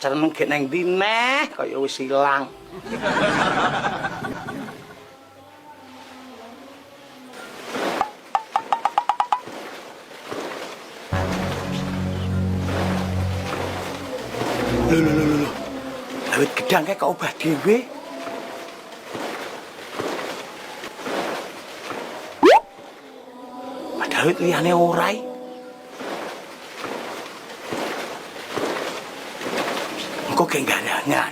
pacaran mengke neng ndi neh kaya wis ilang. Lho. Awit gedang kae kok obah dhewe. Padahal wit liyane ora. Engko ge garangan.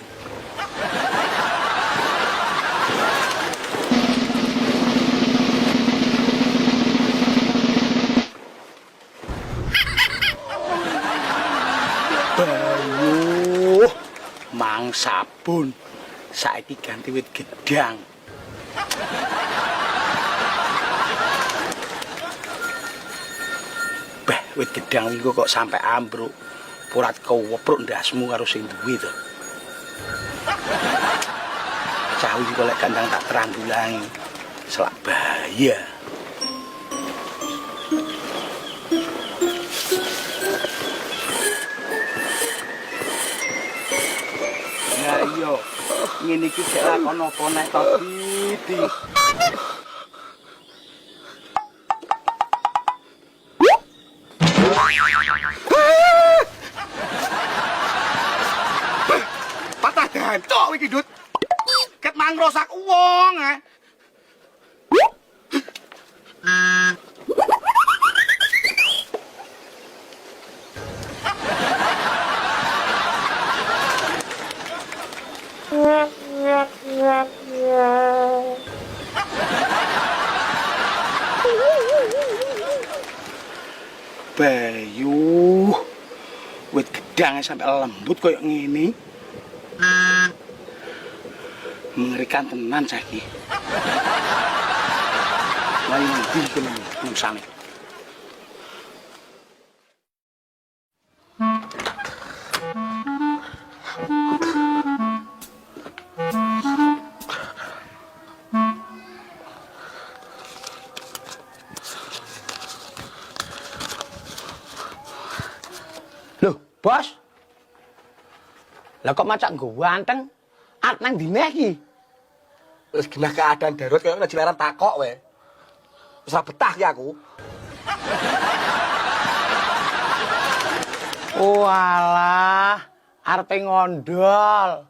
Bayu, mang sabun. Saiki ganti wit gedang. Bah, wit gedang iki kok sampe ambruk. Purat kewepruk ndasmu karo sing duwe to. Cah iki kok lek gandang tak teranggulangi. Selak bahaya. Ya iya, ngene iki gak lakon apa nek to, Didi. Patah gancok iki, Dut. Ket mang rosak wong, ah. Bayu, wit gedang sampai lembut koyo ngene. Mengerikan tenan saiki. Mari nanti nungsane. Loh, Bos. Lah kok macak ganteng? At nang dine iki. Wis genah keadaan darurat kaya jilaran takok we. Wis ora betah ki aku. Walah, arepe ngondol.